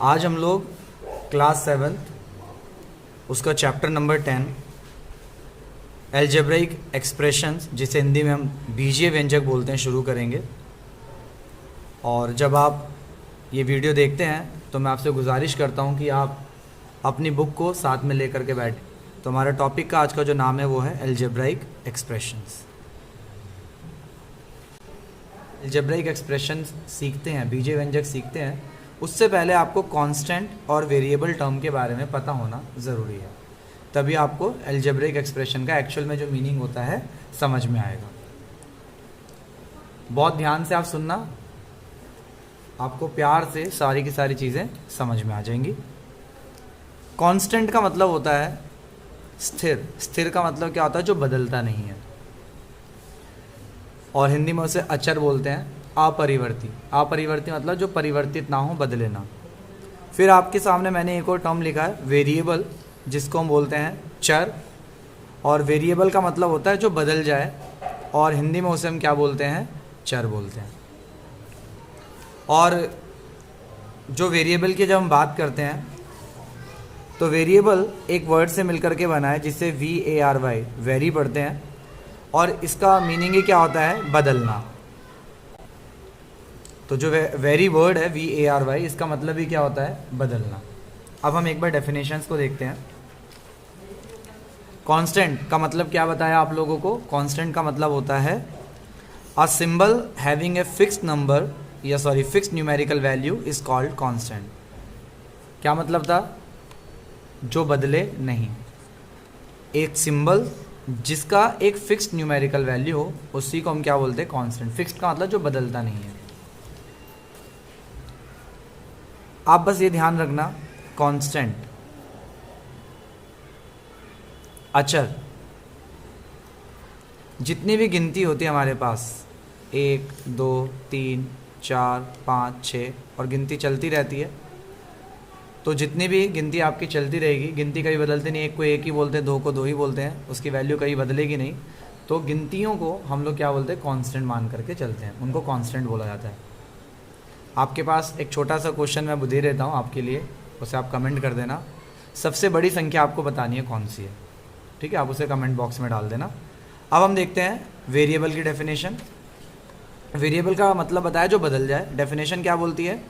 आज हम लोग क्लास 7 उसका चैप्टर नंबर 10 एल्जेब्रिक एक्सप्रेशंस, जिसे हिंदी में हम बीजीय व्यंजक बोलते हैं, शुरू करेंगे। और जब आप ये वीडियो देखते हैं तो मैं आपसे गुजारिश करता हूँ कि आप अपनी बुक को साथ में लेकर के बैठें। तो हमारा टॉपिक का आज का जो नाम है वो है एल्जेब्रिक एक्सप्रेशंस। एल्जेब्रिक एक्सप्रेशंस सीखते हैं, बीजीय व्यंजक सीखते हैं, उससे पहले आपको कांस्टेंट और वेरिएबल टर्म के बारे में पता होना ज़रूरी है। तभी आपको एल्जेब्रिक एक्सप्रेशन का एक्चुअल में जो मीनिंग होता है समझ में आएगा। बहुत ध्यान से आप सुनना, आपको प्यार से सारी की सारी चीज़ें समझ में आ जाएंगी। कांस्टेंट का मतलब होता है स्थिर। स्थिर का मतलब क्या होता है? जो बदलता नहीं है। और हिंदी में उसे अचर बोलते हैं। अपरिवर्ती, अपरिवर्ती मतलब जो परिवर्तित ना हो, बदले ना। फिर आपके सामने मैंने एक और टर्म लिखा है वेरिएबल, जिसको हम बोलते हैं चर। और वेरिएबल का मतलब होता है जो बदल जाए, और हिंदी में उसे हम क्या बोलते हैं? चर बोलते हैं। और जो वेरिएबल की जब हम बात करते हैं तो वेरिएबल एक वर्ड से मिलकर के बना है जिसे VARY वेरी पढ़ते हैं, और इसका मीनिंग ही क्या होता है? बदलना। तो जो वेरी वर्ड है VARY, इसका मतलब ही क्या होता है? बदलना। अब हम एक बार डेफिनेशंस को देखते हैं। कांस्टेंट का मतलब क्या बताया आप लोगों को? कांस्टेंट का मतलब होता है a symbol having a fixed number fixed numerical value is called constant. क्या मतलब था? जो बदले नहीं। एक सिंबल जिसका एक फिक्स्ड न्यूमेरिकल वैल्यू हो, उसी को हम क्या बोलते हैं? कांस्टेंट। फिक्स्ड का मतलब जो बदलता नहीं है। आप बस ये ध्यान रखना, कांस्टेंट अचर, जितनी भी गिनती होती है हमारे पास 1 2 3 4 5 6 और गिनती चलती रहती है, तो जितनी भी गिनती आपकी चलती रहेगी, गिनती कभी बदलती नहीं। एक को एक ही बोलते हैं, दो को दो ही बोलते हैं, उसकी वैल्यू कभी बदलेगी नहीं। तो गिनतियों को हम लोग क्या बोलते हैं? कांस्टेंट मान करके चलते हैं, उनको कांस्टेंट बोला जाता है। आपके पास एक छोटा सा क्वेश्चन मैं दे देता हूँ आपके लिए, उसे आप कमेंट कर देना। सबसे बड़ी संख्या आपको बतानी है कौन सी है, ठीक है? आप उसे कमेंट बॉक्स में डाल देना। अब हम देखते हैं वेरिएबल की डेफिनेशन। वेरिएबल का मतलब बताया जो बदल जाए। डेफिनेशन क्या बोलती है?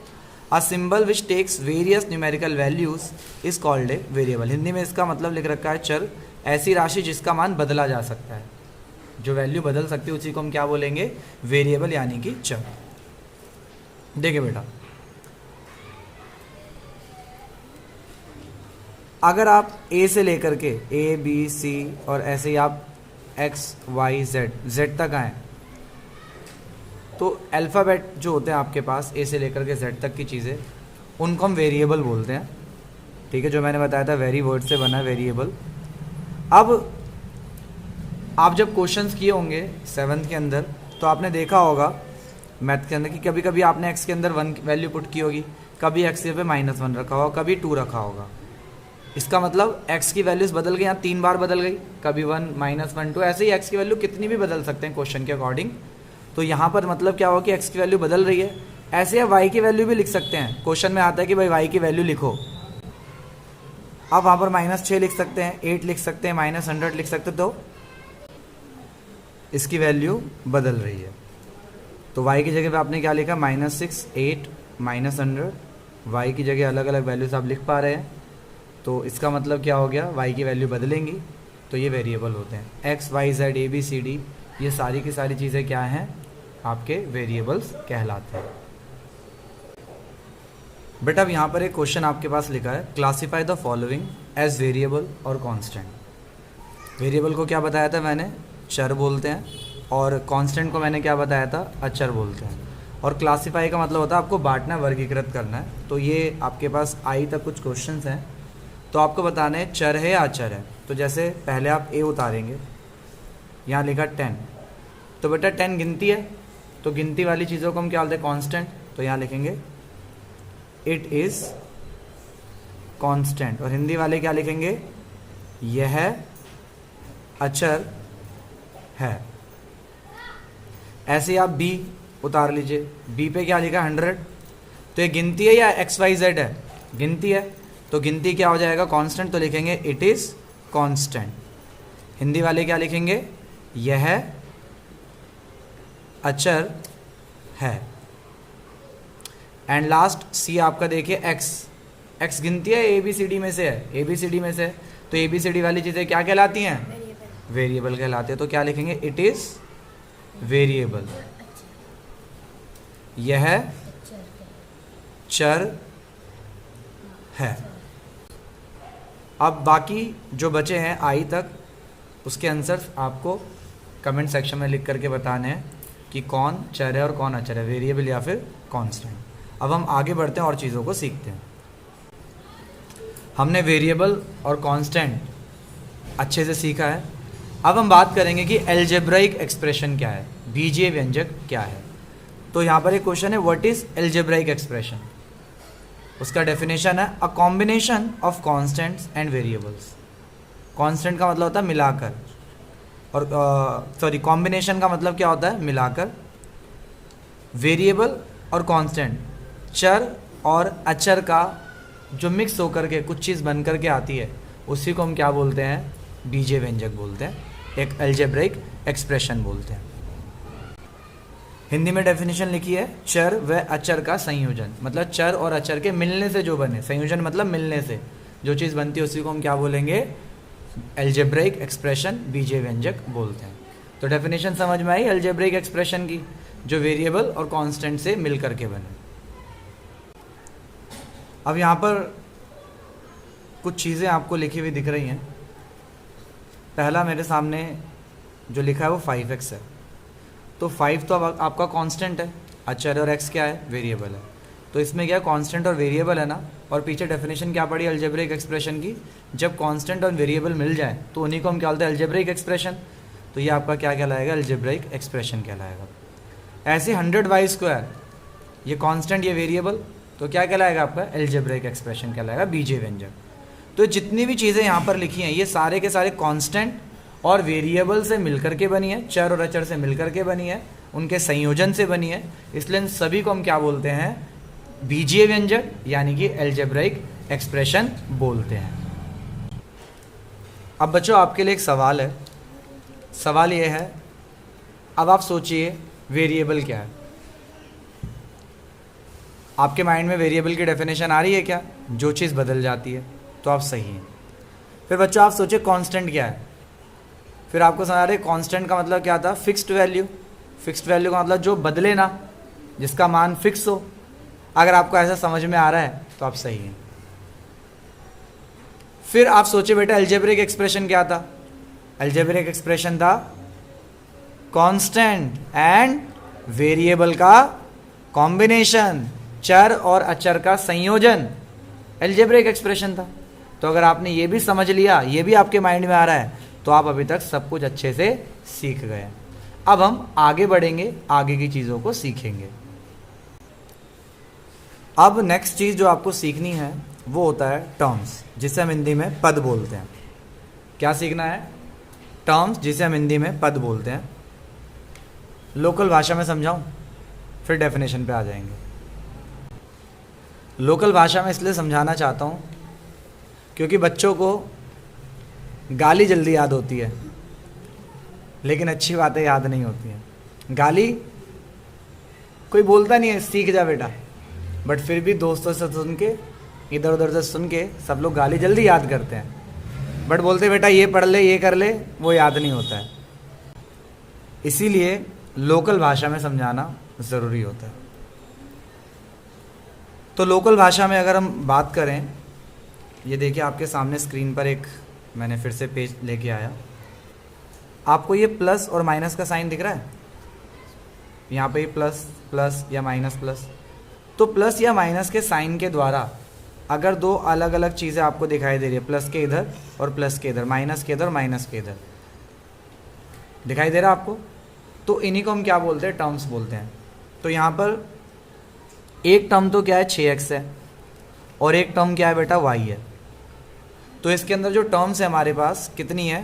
A symbol which takes various numerical values is called a variable. Hindi में इसका मतलब लिख रखा है चर, ऐसी राशि जिसका मान बदला जा सकता है, जो वैल्यू बदल सकती है उसी को हम क्या बोलेंगे? वेरिएबल, यानी कि चर। देखिए बेटा, अगर आप A से लेकर के A B C और ऐसे ही आप X Y Z तक आए, तो अल्फ़ाबेट जो होते हैं आपके पास A से लेकर के Z तक की चीज़ें, उनको हम वेरिएबल बोलते हैं, ठीक है? जो मैंने बताया था वेरी वर्ड से बना वेरिएबल। अब आप जब क्वेश्चंस किए होंगे 7th के अंदर, तो आपने देखा होगा मैथ के अंदर कि कभी कभी आपने x के अंदर 1 वैल्यू पुट की होगी, कभी x पे -1 रखा होगा, कभी 2 रखा होगा। इसका मतलब x की वैल्यूज बदल गई, यहाँ 3 बार बदल गई, कभी 1 -1 2, ऐसे ही x की वैल्यू कितनी भी बदल सकते हैं क्वेश्चन के अकॉर्डिंग। तो यहाँ पर मतलब क्या होगा कि x की वैल्यू बदल रही है। ऐसे आप y की वैल्यू भी लिख सकते हैं। क्वेश्चन में आता है कि भाई y की वैल्यू लिखो, आप वहाँ पर -6 लिख सकते हैं, 8 लिख सकते हैं, -100 लिख सकते, तो इसकी वैल्यू बदल रही है। तो y की जगह पे आपने क्या लिखा? -6 8 -100। y की जगह अलग अलग वैल्यूज आप लिख पा रहे हैं, तो इसका मतलब क्या हो गया? y की वैल्यू बदलेंगी, तो ये वेरिएबल होते हैं। x y z a b c d, ये सारी की सारी चीज़ें क्या हैं? आपके वेरिएबल्स कहलाते हैं। बेटा अब यहाँ पर एक क्वेश्चन आपके पास लिखा है, classify the following as variable और कांस्टेंट। वेरिएबल को क्या बताया था मैंने? चर बोलते हैं, और कांस्टेंट को मैंने क्या बताया था? अचर बोलते हैं। और क्लासीफाई का मतलब होता है आपको बांटना, वर्गीकृत करना है। तो ये आपके पास आई तक कुछ क्वेश्चंस हैं, तो आपको बताना है चर है या अचर है। तो जैसे पहले आप A उतारेंगे, यहाँ लिखा 10, तो बेटा 10 गिनती है, तो गिनती वाली चीज़ों को हम क्या बोलते हैं? कांस्टेंट। तो यहाँ लिखेंगे इट इज़ कांस्टेंट, और हिंदी वाले क्या लिखेंगे? यह अचर है। ऐसे आप B उतार लीजिए, B पे क्या लिखा? 100, तो ये गिनती है या XYZ है? गिनती है, तो गिनती क्या हो जाएगा, कांस्टेंट, तो लिखेंगे इट इज़ कांस्टेंट। हिंदी वाले क्या लिखेंगे, यह अचर है। एंड लास्ट सी आपका देखिए एक्स, एक्स गिनती है, ए बी सी डी में से है, ए बी सी डी में से है, तो ए बी सी डी वाली चीज़ें क्या कहलाती हैं, वेरिएबल कहलाते हैं। तो क्या लिखेंगे, इट इज़ वेरिएबल, यह चर है। अब बाकी जो बचे हैं आई तक, उसके आंसर आपको कमेंट सेक्शन में लिख करके बताने हैं कि कौन चर है और कौन अचर है, वेरिएबल या फिर कांस्टेंट। अब हम आगे बढ़ते हैं और चीज़ों को सीखते हैं। हमने वेरिएबल और कांस्टेंट अच्छे से सीखा है। अब हम बात करेंगे कि एल्जेब्राइक एक्सप्रेशन क्या है, बीजीय व्यंजक क्या है। तो यहाँ पर एक क्वेश्चन है, व्हाट इज एल्जेब्राइक एक्सप्रेशन। उसका डेफिनेशन है a combination of constants and variables. Constant का मतलब होता है मिलाकर, और सॉरी कॉम्बिनेशन का मतलब क्या होता है, मिलाकर। वेरिएबल और कांस्टेंट, चर और अचर का जो मिक्स होकर के कुछ चीज़ बन करके आती है, उसी को हम क्या बोलते हैं, बीजीय व्यंजक बोलते हैं, एक एल्जेब्राइक एक्सप्रेशन बोलते हैं। हिंदी में डेफिनेशन लिखी है, चर व अचर का संयोजन, मतलब चर और अचर के मिलने से जो बने, संयोजन मतलब मिलने से जो चीज़ बनती है उसी को हम क्या बोलेंगे, एल्जेब्राइक एक्सप्रेशन, बीजीय व्यंजक बोलते हैं। तो डेफिनेशन समझ में आई एल्जेब्राइक एक्सप्रेशन की, जो वेरिएबल और कांस्टेंट से मिल करके बने। अब यहाँ पर कुछ चीज़ें आपको लिखी हुई दिख रही हैं। पहला मेरे सामने जो लिखा है वो 5x है, तो 5 तो अब आपका कांस्टेंट है, अचर और x क्या है, वेरिएबल है। तो इसमें क्या कांस्टेंट और वेरिएबल है ना, और पीछे डेफिनेशन क्या पड़ी अलजेब्रिक एक्सप्रेशन की, जब कांस्टेंट और वेरिएबल मिल जाए तो उन्हीं को हम क्या बोलते हैं, अलजेब्रिक एक्सप्रेशन। तो ये आपका क्या कहलाएगा, अलजेब्रिक एक्सप्रेशन कहलाएगा। ऐसे 100y², ये कांस्टेंट ये वेरिएबल, तो क्या कहलाएगा आपका, अलजेब्रिक एक्सप्रेशन कहलाएगा, बीजीय व्यंजक। तो जितनी भी चीज़ें यहाँ पर लिखी हैं ये सारे के सारे कांस्टेंट और वेरिएबल से मिलकर के बनी है, चर और अचर से मिलकर के बनी है, उनके संयोजन से बनी है, इसलिए इन सभी को हम क्या बोलते हैं, बीजीय व्यंजक यानी कि अलजेब्रिक एक्सप्रेशन बोलते हैं। अब बच्चों आपके लिए एक सवाल है, सवाल ये है, अब आप सोचिए वेरिएबल क्या है। आपके माइंड में वेरिएबल की डेफिनेशन आ रही है क्या, जो चीज़ बदल जाती है, तो आप सही हैं। फिर बच्चों आप सोचिए कांस्टेंट क्या है, फिर आपको समझ आ रहा है कांस्टेंट का मतलब क्या था, फिक्स्ड वैल्यू। फिक्स्ड वैल्यू का मतलब जो बदले ना, जिसका मान फिक्स हो। अगर आपको ऐसा समझ में आ रहा है तो आप सही हैं। फिर आप सोचिए बेटा अलजेब्रिक एक्सप्रेशन क्या था, अलजेब्रिक एक्सप्रेशन था कांस्टेंट एंड वेरिएबल का कॉम्बिनेशन, चर और अचर का संयोजन, अलजेब्रिक एक्सप्रेशन था। तो अगर आपने ये भी समझ लिया, ये भी आपके माइंड में आ रहा है, तो आप अभी तक सब कुछ अच्छे से सीख गए। अब हम आगे बढ़ेंगे, आगे की चीज़ों को सीखेंगे। अब नेक्स्ट चीज़ जो आपको सीखनी है वो होता है टर्म्स, जिसे हम हिंदी में पद बोलते हैं। क्या सीखना है, टर्म्स, जिसे हम हिंदी में पद बोलते हैं। लोकल भाषा में समझाऊं, फिर डेफिनेशन पे आ जाएंगे। लोकल भाषा में इसलिए समझाना चाहता हूँ क्योंकि बच्चों को गाली जल्दी याद होती है, लेकिन अच्छी बातें याद नहीं होती हैं। गाली कोई बोलता नहीं है सीख जा बेटा, बट फिर भी दोस्तों से सुन के, इधर उधर से सुन के सब लोग गाली जल्दी याद करते हैं, बट बोलते बेटा ये पढ़ ले, ये कर ले, वो याद नहीं होता है। इसीलिए लोकल भाषा में समझाना ज़रूरी होता है। तो लोकल भाषा में अगर हम बात करें, ये देखिए आपके सामने स्क्रीन पर एक मैंने फिर से पेज लेके आया। आपको ये प्लस और माइनस का साइन दिख रहा है, यहाँ पे प्लस प्लस या माइनस प्लस। तो प्लस या माइनस के साइन के द्वारा अगर दो अलग अलग चीज़ें आपको दिखाई दे रही है, प्लस के इधर और प्लस के इधर, माइनस के इधर माइनस के इधर, दिखाई दे रहा है आपको, तो इन्हीं को हम क्या बोलते हैं, टर्म्स बोलते हैं। तो यहाँ पर एक टर्म तो क्या है 6x है, और एक टर्म क्या है बेटा y है। तो इसके अंदर जो टर्म्स है हमारे पास कितनी है,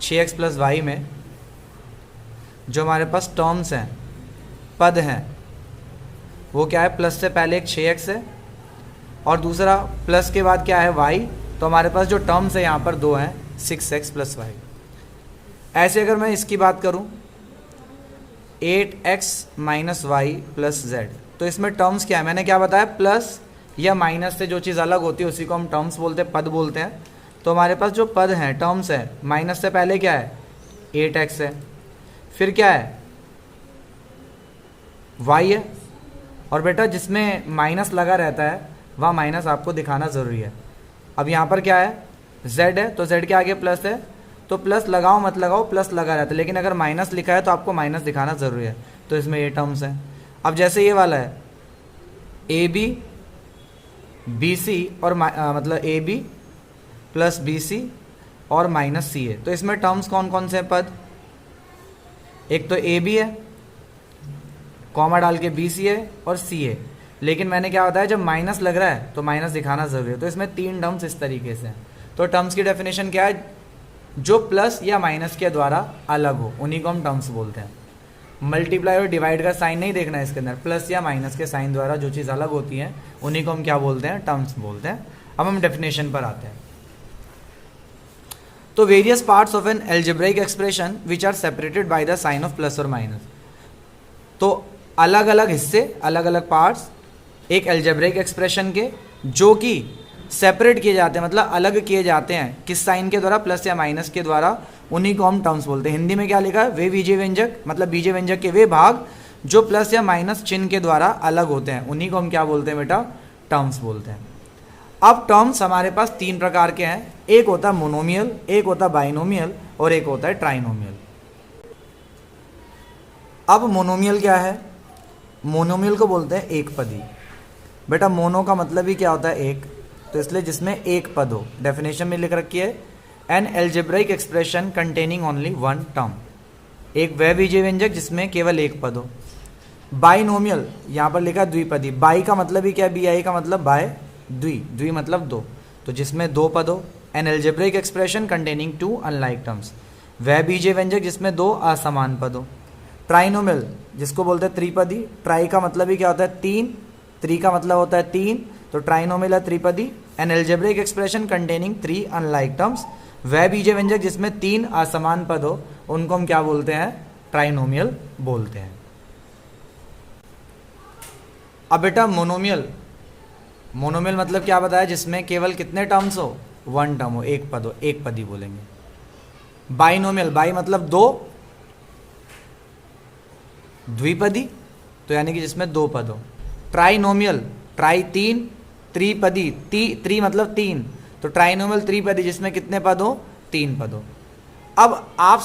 6x + y में जो हमारे पास टर्म्स हैं, पद हैं, वो क्या है, प्लस से पहले एक 6x है और दूसरा प्लस के बाद क्या है y, तो हमारे पास जो टर्म्स है यहाँ पर दो हैं 6x प्लस वाई। ऐसे अगर मैं इसकी बात करूँ 8x minus Y plus Z, तो इसमें टर्म्स क्या है, मैंने क्या बताया, प्लस या माइनस से जो चीज़ अलग होती है उसी को हम टर्म्स बोलते हैं, पद बोलते हैं। तो हमारे पास जो पद हैं, टर्म्स है, माइनस से पहले क्या है 8x है, फिर क्या है y है, और बेटा जिसमें माइनस लगा रहता है वह माइनस आपको दिखाना ज़रूरी है। अब यहाँ पर क्या है z है, तो z के आगे प्लस है, तो प्लस लगाओ मत लगाओ प्लस लगा रहता है, लेकिन अगर माइनस लिखा है तो आपको माइनस दिखाना ज़रूरी है। तो इसमें ये टर्म्स हैं। अब जैसे ये वाला है ए बी बी सी और मतलब A B plus B C और माइनस सी है, तो इसमें टर्म्स कौन कौन से हैं पद, एक तो ए बी है, कॉमा डाल के बी सी है और सी है, लेकिन मैंने क्या बताया जब माइनस लग रहा है तो माइनस दिखाना ज़रूरी है। तो इसमें तीन टर्म्स इस तरीके से हैं। तो टर्म्स की डेफिनेशन क्या है, जो प्लस या माइनस के द्वारा अलग हो उन्हीं को हम टर्म्स बोलते हैं। मल्टीप्लाई और डिवाइड का साइन नहीं देखना है इसके अंदर, प्लस या माइनस के साइन द्वारा जो चीज़ अलग होती है उन्हीं को हम क्या बोलते हैं, टर्म्स बोलते हैं। अब हम डेफिनेशन पर आते हैं। तो various parts of an algebraic expression which are separated by the sign of plus और माइनस, तो अलग अलग हिस्से, अलग अलग पार्ट्स एक एल्जेब्राइक एक्सप्रेशन के जो कि सेपरेट किए जाते हैं, मतलब अलग किए जाते हैं किस साइन के द्वारा, प्लस या माइनस के द्वारा, उन्हीं को हम टर्म्स बोलते हैं। हिंदी में क्या लिखा है, वे बीजीय व्यंजक, मतलब बीजीय व्यंजक के वे भाग जो प्लस या माइनस चिन्ह के द्वारा अलग होते हैं, उन्हीं को हम क्या बोलते हैं बेटा, टर्म्स बोलते हैं। अब टर्म्स हमारे पास तीन प्रकार के हैं, एक होता है मोनोमियल, एक होता है बाइनोमियल और एक होता है ट्राइनोमियल। अब मोनोमियल क्या है, मोनोमियल को बोलते हैं एक पदी। बेटा मोनो का मतलब ही क्या होता है, एक, तो इसलिए जिसमें एक पद हो। डेफिनेशन में लिख रखी है an algebraic expression containing only one term, एक वह बीजीय व्यंजक जिसमें केवल एक पद हो। बाइनोमियल यहाँ पर लिखा द्विपदी, बाई का मतलब ही क्या है, बी आई का मतलब बाय, द्वि, द्वि मतलब दो, तो जिसमें दो पद हो। An algebraic expression containing two unlike terms, वह बीजीय व्यंजक जिसमें दो असमान पद हो। ट्राइनोमियल जिसको बोलते हैं त्रिपदी, ट्राई का मतलब ही क्या होता है तीन, त्रि का मतलब होता है तीन, तो ट्राइनोमियल है त्रिपदी। An algebraic expression containing three unlike terms, वह बीजीय व्यंजक जिसमें तीन असमान पद हो उनको हम क्या बोलते हैं, ट्राइनोमियल बोलते हैं। अब बेटा मोनोमियल, मोनोमियल मतलब क्या बताया, जिसमें केवल कितने टर्म्स हो, वन टर्म हो, एक पद हो, एक पदी बोलेंगे। बाइनोमियल, बाई मतलब दो, द्विपदी, तो यानी कि जिसमें दो पद हो। ट्राइनोमियल, ट्राई तीन, त्रिपदी, त्रि मतलब तीन, तो ट्राइनोमियल त्रिपदी जिसमें कितने पद हो, तीन पद हो। अब आप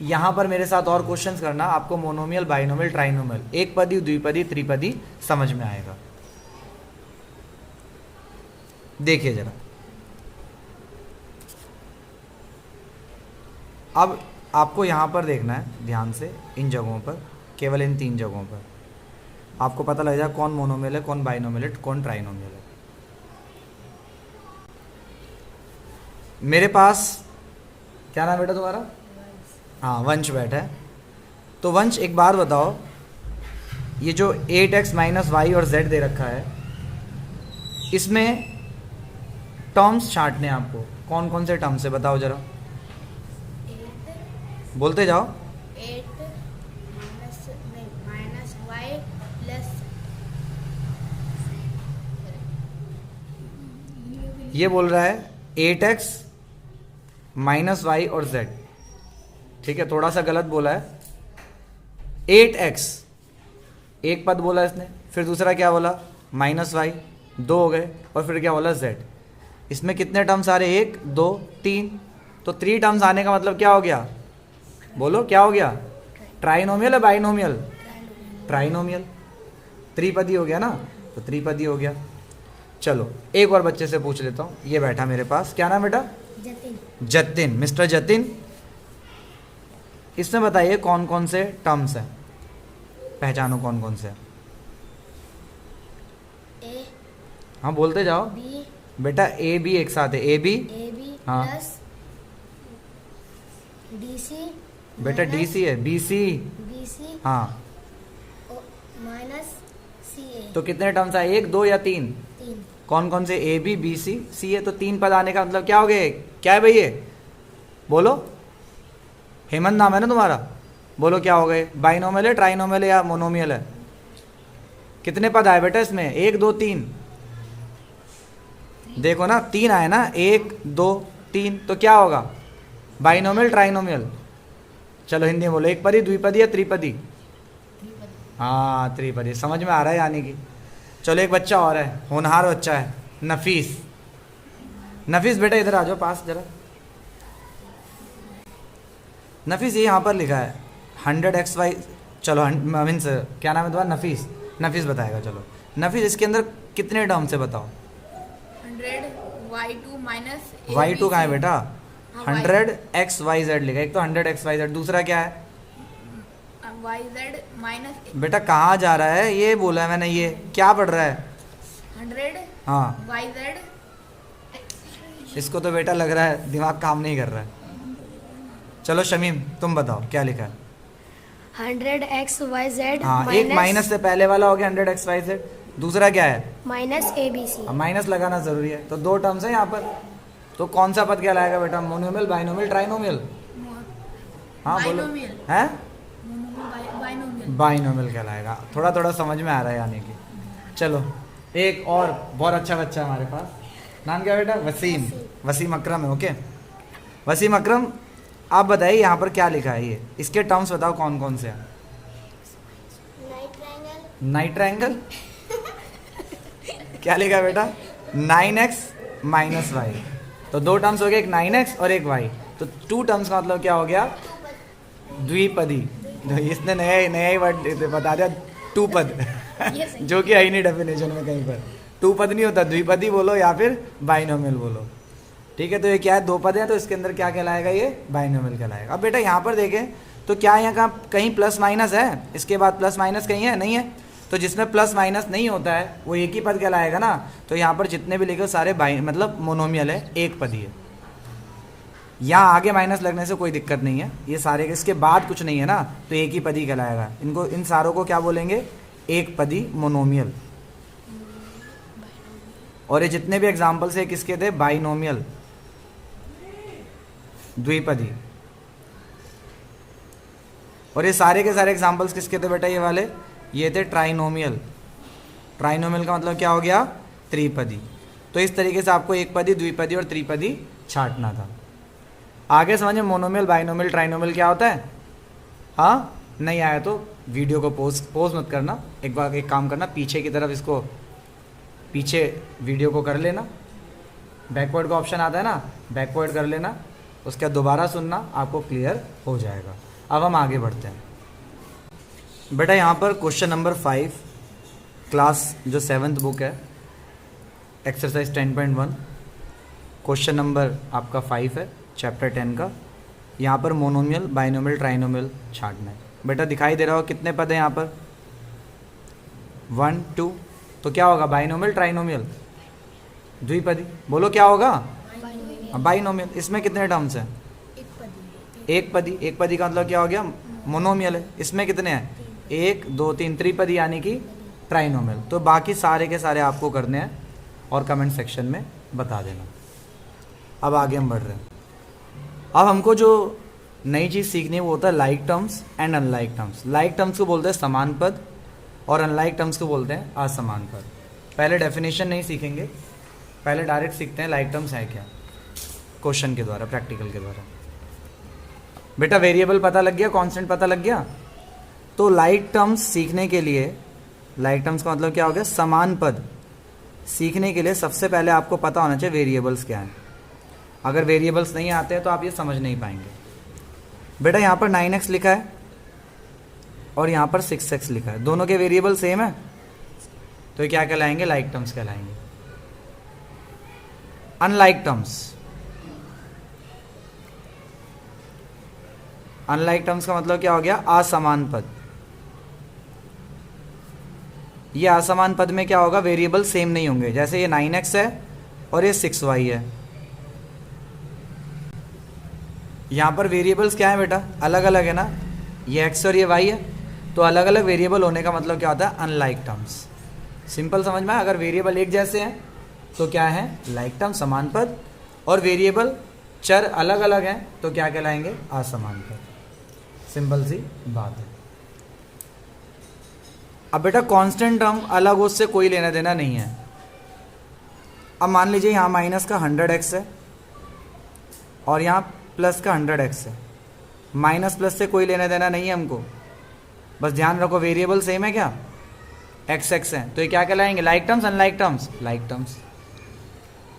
यहां पर मेरे साथ और क्वेश्चंस करना, आपको मोनोमियल, बाइनोमियल, ट्राइनोमियल, एक पदी, द्विपदी, त्रिपदी समझ में आएगा। देखिए जरा, अब आपको यहां पर देखना है ध्यान से, इन जगहों पर, केवल इन तीन जगहों पर आपको पता लग जाए कौन मोनोमियल है, कौन बाइनोमियल है, कौन ट्राइनोमियल है। मेरे पास क्या नाम बेटा तुम्हारा, हाँ वंश बैठा है। तो वंश एक बार बताओ, ये जो 8x माइनस वाई और z दे रखा है, इसमें टर्म्स छांटने हैं आपको, कौन कौन से टर्म्स है बताओ जरा, बोलते जाओ। 8 माइनस वाई प्लस, ये बोल रहा है 8x माइनस वाई और z, ठीक है, थोड़ा सा गलत बोला है। 8x एक पद बोला इसने, फिर दूसरा क्या बोला माइनस वाई, दो हो गए, और फिर क्या बोला z। इसमें कितने टर्म्स आ रहे, एक दो तीन, तो थ्री टर्म्स आने का मतलब क्या हो गया, बोलो क्या हो गया, ट्राइनोमियल है बाइनोमियल, ट्राइनोमियल, त्रिपदी हो गया ना, तो त्रिपदी हो गया। चलो एक और बच्चे से पूछ लेता हूँ, ये बैठा मेरे पास, क्या नाम बेटा, जतिन। जतिन, मिस्टर जतिन, इसमें बताइए कौन कौन से टर्म्स हैं, पहचानो कौन कौन से हैं। ए, हाँ बोलते जाओ बी, बेटा, ए बी एक साथ है, ए बी, ए बी हाँ। प्लस डी सी, बेटा डी सी है, बी सी, बी सी हाँ, माइनस सी ए, तो कितने टर्म्स आए, एक दो या तीन, तीन, कौन कौन से, ए बी बी सी सी है, तो 3 पद आने का मतलब क्या हो गया, क्या है भाई ये, बोलो। हेमंत नाम है ना तुम्हारा, बोलो क्या हो गए, बाइनोमियल है, ट्राइनोमियल है या मोनोमियल है? कितने पद आए बेटा इसमें, 1 2 3, देखो ना 3 आए ना, 1 2 3, तो क्या होगा, बाइनोमियल ट्राइनोमियल? चलो हिंदी में बोलो, एक पदी, द्विपदी या त्रिपदी? हाँ त्रिपदी, समझ में आ रहा है यानी कि। चलो एक बच्चा और है, होनहार बच्चा है, नफीस। नफीस बेटा इधर आ जाओ पास जरा। नफीस ये यहाँ पर लिखा है 100xy, चलो मीन्स क्या नाम है तुम्हारा, नफीस। नफीस बताएगा, चलो नफीस इसके अंदर कितने टर्म से बताओ। 100 y2 माइनस y2 कहाँ है बेटा, हाँ, 100xyz लिखा है, एक तो 100xyz, दूसरा क्या है yz माइनस बेटा, कहाँ जा रहा है, ये बोला है मैंने, ये क्या पढ़ रहा है, 100 हाँ yz। इसको तो बेटा लग रहा है दिमाग काम नहीं कर रहा है। चलो शमीम तुम बताओ क्या लिखा है। 100xyz हाँ, एक माइनस से पहले वाला हो गया 100xyz, दूसरा क्या है, माइनस abc। माइनस लगाना जरूरी है, तो 2 टर्म्स है यहाँ पर, तो कौन सा पद कहलाएगा बेटा, मोनोमियल, बाइनोमियल, ट्राइनोमियल? हाँ बोलो, बाइनोमियल। है बाइनोमियल। बाइनोमियल कहलाएगा, थोड़ा थोड़ा समझ में आ रहा है यानी कि। चलो एक और बहुत अच्छा बच्चा है हमारे पास, नाम क्या बेटा, वसीम। वसीम अकरम है, ओके। वसीम अकरम आप बताइए यहाँ पर क्या लिखा है, ये इसके टर्म्स बताओ कौन कौन से हैं। नाइट ट्रायंगल क्या लिखा है बेटा, 9x माइनस वाई, तो 2 टर्म्स हो गए, एक 9x और एक y, तो 2 टर्म्स का मतलब क्या हो गया, द्विपदी। तो इसने नया नया ही वर्ड बता दिया, 2 पद जो कि है ही नहीं डेफिनेशन में कहीं पर, 2 पद नहीं होता, द्विपदी बोलो या फिर बाइनोमियल बोलो, ठीक है। तो ये क्या है, 2 पद है, तो इसके अंदर क्या कहलाएगा, ये बाइनोमियल कहलाएगा। अब बेटा यहाँ पर देखें तो क्या यहाँ का कहीं प्लस माइनस है, इसके बाद प्लस माइनस कहीं है, नहीं है, तो जिसमें प्लस माइनस नहीं होता है वो एक ही पद कहलाएगा ना, तो यहाँ पर जितने भी लिखे सारे मतलब मोनोमियल है, एक पद ही है। यहाँ आगे माइनस लगने से कोई दिक्कत नहीं है, ये सारे इसके बाद कुछ नहीं है ना, तो एक ही पद ही कहलाएगा। इनको इन सारों को क्या बोलेंगे, एक पदी मोनोमियल। और ये जितने भी एग्जाम्पल्स है किसके थे, बाइनोमियल, द्विपदी। और ये सारे के सारे एग्जाम्पल्स किसके थे बेटा, ये वाले ये थे ट्राइनोमियल। ट्राइनोमियल का मतलब क्या हो गया, त्रिपदी। तो इस तरीके से आपको एक पदी, द्विपदी और त्रिपदी छांटना था। आगे समझे मोनोमियल, बाइनोमियल, ट्राइनोमियल क्या होता है। हाँ नहीं आया तो वीडियो को पोज मत करना, एक बार एक काम करना, पीछे की तरफ इसको, पीछे वीडियो को कर लेना, बैकवर्ड का ऑप्शन आता है ना, बैकवर्ड कर लेना, उसके बाद दोबारा सुनना, आपको क्लियर हो जाएगा। अब हम आगे बढ़ते हैं बेटा। यहाँ पर क्वेश्चन नंबर 5, क्लास जो 7th बुक है, एक्सरसाइज 10.1, क्वेश्चन नंबर आपका 5 है, चैप्टर 10 का। यहाँ पर मोनोमियल, बाइनोमियल, ट्राइनोमियल छांटना है बेटा। दिखाई दे रहा हो कितने पद हैं यहाँ पर, 1 2, तो क्या होगा, बाइनोमियल, ट्राइनोमियल, द्विपदी, बोलो क्या होगा, बाइनोमियल। इसमें कितने टर्म्स हैं, एक पदी। एक पदी का मतलब क्या हो गया, मोनोमियल है। इसमें कितने हैं, 1 2 3, त्रिपदी यानी कि ट्राइनोमियल। तो बाकी सारे के सारे आपको करने हैं और कमेंट सेक्शन में बता देना। अब आगे हम बढ़ रहे हैं। अब हमको जो नई चीज़ सीखनी है वो होता है like terms and unlike terms. Like terms को बोलते हैं समान पद और अनलाइक टर्म्स को बोलते हैं असमान पद। पहले डेफिनेशन नहीं सीखेंगे, पहले डायरेक्ट सीखते हैं लाइक टर्म्स है क्या, क्वेश्चन के द्वारा, प्रैक्टिकल के द्वारा। बेटा वेरिएबल पता लग गया, कांस्टेंट पता लग गया। तो लाइक टर्म्स सीखने के लिए, लाइक टर्म्स का मतलब क्या हो गया, समान पद सीखने के लिए सबसे पहले आपको पता होना चाहिए वेरिएबल्स क्या हैं। अगर वेरिएबल्स नहीं आते हैं तो आप ये समझ नहीं पाएंगे। बेटा यहाँ पर 9x लिखा है और यहाँ पर 6x लिखा है, दोनों के वेरिएबल सेम है, तो ये क्या कहलाएंगे, लाइक टर्म्स कहलाएंगे। अनलाइक टर्म्स, अनलाइक टर्म्स का मतलब क्या हो गया, असमान पद। ये असमान पद में क्या होगा, वेरिएबल सेम नहीं होंगे। जैसे ये 9x है और ये 6y है, यहाँ पर वेरिएबल्स क्या है बेटा, अलग अलग है ना, ये x और ये y है, तो अलग अलग वेरिएबल होने का मतलब क्या होता है, अनलाइक टर्म्स। सिंपल समझ में, अगर वेरिएबल एक जैसे हैं तो क्या है, लाइक टर्म समान पद, और वेरिएबल चर अलग अलग हैं तो क्या कहलाएंगे, असमान पद। सिंपल सी बात है। अब बेटा कांस्टेंट टर्म अलग हो, उससे कोई लेना देना नहीं है। अब मान लीजिए यहाँ माइनस का 100x है और यहाँ प्लस का 100x है। माइनस प्लस से कोई लेना देना नहीं है हमको, बस ध्यान रखो वेरिएबल सेम है क्या, एक्स एक्स है, तो ये क्या कहलाएंगे, like terms unlike terms, like terms.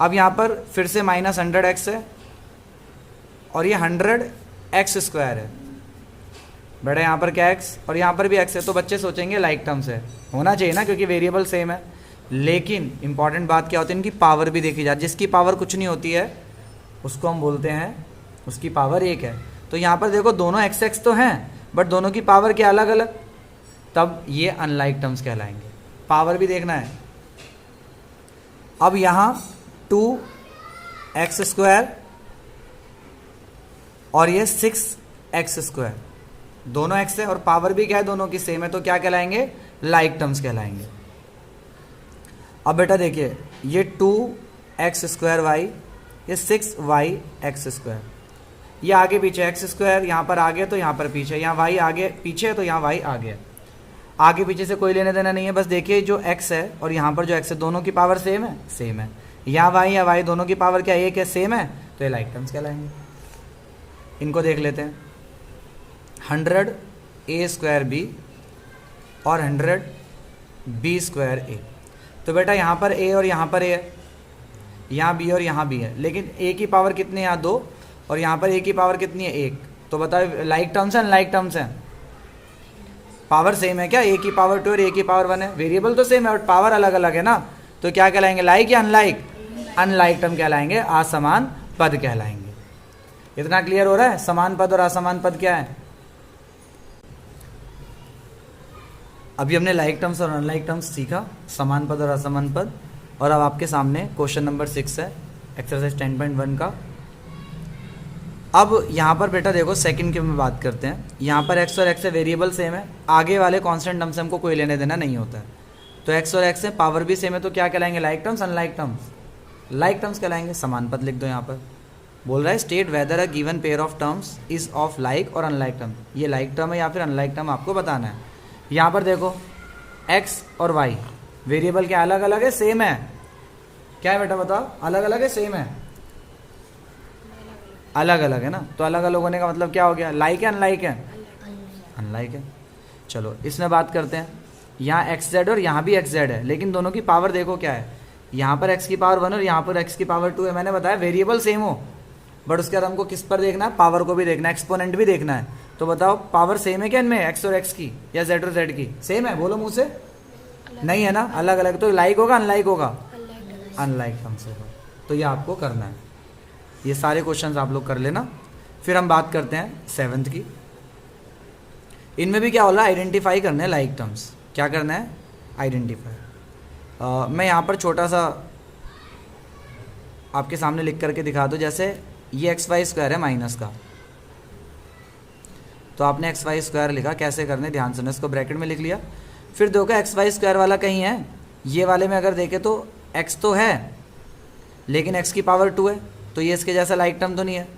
अब यहाँ पर फिर से माइनस 100x है और ये 100x² है। बेटा यहाँ पर क्या x और यहाँ पर भी x है, तो बच्चे सोचेंगे लाइक टर्म्स है, होना चाहिए ना क्योंकि वेरिएबल सेम है। लेकिन इंपॉर्टेंट बात क्या होती है, इनकी पावर भी देखी जाए। जिसकी पावर कुछ नहीं होती है उसको हम बोलते हैं उसकी पावर 1 है। तो यहाँ पर देखो दोनों एक्स एक्स तो हैं बट दोनों की पावर क्या अलग अलग, तब ये अनलाइक टर्म्स कहलाएंगे। पावर भी देखना है। अब यहाँ 2x² और ये 6x², दोनों x है और पावर भी क्या है, दोनों की सेम है, तो क्या कहलाएंगे, लाइक टर्म्स कहलाएंगे। अब बेटा देखिए ये 2x²y, ये 6yx², ये आगे पीछे x², यहाँ पर आगे तो यहाँ पर पीछे, यहाँ y आगे पीछे तो यहाँ y आगे। आगे पीछे से कोई लेने देना नहीं है, बस देखिए जो x है और यहाँ पर जो x है दोनों की पावर सेम है, सेम है। यहाँ y या y दोनों की पावर क्या एक है, सेम है, तो ये लाइक टर्म्स कहलाएंगे। इनको देख लेते हैं। 100a²b और 100b²a। तो बेटा यहाँ पर a और यहाँ पर a है, यहाँ b और यहाँ b है, लेकिन a की पावर कितनी है, यहाँ 2 और यहाँ पर a की पावर कितनी है, 1। तो बताओ लाइक टर्म्स है अनलाइक टर्म्स है, पावर सेम है क्या, a की पावर 2 और a की पावर 1 है, वेरिएबल तो सेम है बट पावर अलग अलग है ना, तो क्या कहलाएंगे, लाइक या अनलाइक, अनलाइक टर्म कहलाएंगे, असमान पद कहलाएंगे। इतना क्लियर हो रहा है, समान पद और असमान पद क्या है। अभी हमने लाइक टर्म्स और अनलाइक टर्म्स सीखा, समान पद और असमान पद, और अब आपके सामने क्वेश्चन नंबर 6 है एक्सरसाइज 10.1 का। अब यहाँ पर बेटा देखो सेकंड की में बात करते हैं। यहाँ पर x और x है, वेरिएबल सेम है, आगे वाले कांस्टेंट टर्म से हमको कोई लेने देना नहीं होता है, तो x और x है, पावर भी सेम है, तो क्या कहलाएंगे, like terms unlike terms, like terms कहलाएंगे। समान पद लिख दो। यहाँ पर बोल रहा है state whether a given pair of terms is of like और अनलाइक टर्म, ये लाइक टर्म है या फिर अनलाइक टर्म आपको बताना है। यहाँ पर देखो x और y वेरिएबल क्या अलग अलग है, सेम है, क्या है बेटा बताओ, अलग अलग है, सेम है, अलग अलग है ना, तो अलग अलग होने का मतलब क्या हो गया, लाइक है अनलाइक है, अनलाइक है। चलो इसमें बात करते हैं। यहाँ xz और यहाँ भी xz है, लेकिन दोनों की पावर देखो क्या है, यहाँ पर x की पावर 1 और यहाँ पर x की पावर 2 है। मैंने बताया वेरिएबल सेम हो बट उसके बाद हमको किस पर देखना है, पावर को भी देखना है, एक्सपोनेंट भी देखना है। तो बताओ पावर सेम है क्या इनमें, x और x की, या z और z की, सेम है, बोलो मुँह से, नहीं है ना, अलग अलग, तो लाइक होगा अनलाइक होगा, अनलाइक टर्म्स होगा। तो ये आपको करना है, ये सारे क्वेश्चंस आप लोग कर लेना। फिर हम बात करते हैं 7th की। इनमें भी क्या हो रहा है, आइडेंटिफाई करना है लाइक टर्म्स, क्या करना है, आइडेंटिफाई। मैं यहाँ पर छोटा सा आपके सामने लिख करके दिखा दूँ, जैसे ये xy² है माइनस का, तो आपने xy² लिखा, कैसे करने ध्यान से, इसको ब्रैकेट में लिख लिया। फिर देखो xy² वाला कहीं है, ये वाले में अगर देखें तो x तो है लेकिन x की पावर 2 है, तो ये इसके जैसा लाइक टर्म तो नहीं है।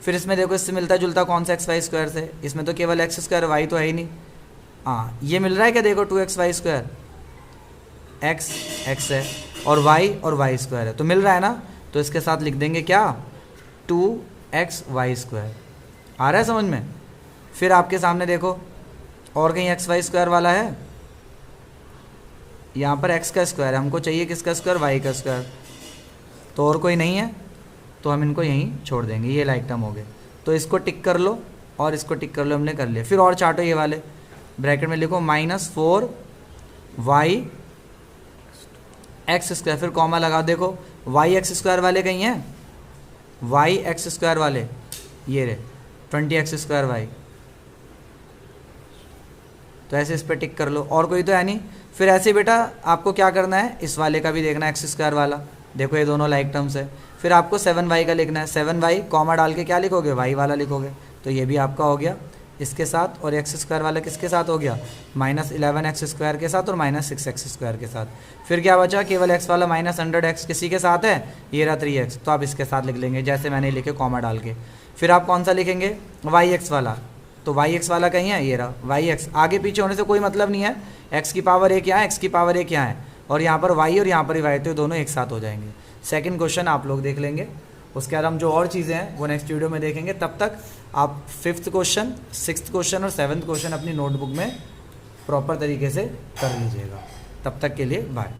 फिर इसमें देखो इससे मिलता जुलता कौन सा xy² से, इसमें तो केवल x² y तो है ही नहीं। हाँ ये मिल रहा है क्या, देखो 2xy², x x है और y² है, तो मिल रहा है ना, तो इसके साथ लिख देंगे क्या, 2xy²। आ रहा है समझ में। फिर आपके सामने देखो और कहीं xy² वाला है, यहाँ पर x का स्क्वायर है, हमको चाहिए किसका स्क्वायर, y का स्क्वायर, तो और कोई नहीं है, तो हम इनको यहीं छोड़ देंगे, ये लाइक टर्म हो गए। तो इसको टिक कर लो और इसको टिक कर लो, हमने कर लिया। फिर और चाटो ये वाले, ब्रैकेट में लिखो -4y x², फिर कॉमा लगा, देखो y x² वाले कहीं हैं, y x² वाले ये रहे 20x²y, तो ऐसे इस पर टिक कर लो, और कोई तो है नहीं। फिर ऐसे बेटा आपको क्या करना है, इस वाले का भी देखना है, x² वाला, देखो ये दोनों लाइक टर्म्स है। फिर आपको 7y का लिखना है, 7y कॉमा डाल के क्या लिखोगे, y वाला लिखोगे, तो ये भी आपका हो गया इसके साथ, और एक्स स्क्वायर वाला किसके साथ हो गया, -11x² के साथ और -6x² के साथ। फिर क्या बचा, केवल x वाला -100x किसी के साथ है, ये रहा 3x, तो आप इसके साथ लिख लेंगे जैसे मैंने लिखे कॉमा डाल के। फिर आप कौन सा लिखेंगे, yx वाला, तो yx वाला कहीं है, ये रहा yx, आगे पीछे होने से कोई मतलब नहीं है, x की पावर 1 यहाँ है, x की पावर 1 यहाँ है, और यहाँ पर y और यहाँ पर y, तो दोनों एक साथ हो जाएंगे। सेकंड क्वेश्चन आप लोग देख लेंगे, उसके बाद हम जो और चीज़ें हैं वो नेक्स्ट वीडियो में देखेंगे। तब तक आप 5th क्वेश्चन, 6th क्वेश्चन और 7th क्वेश्चन अपनी नोटबुक में प्रॉपर तरीके से कर लीजिएगा। तब तक के लिए बाय।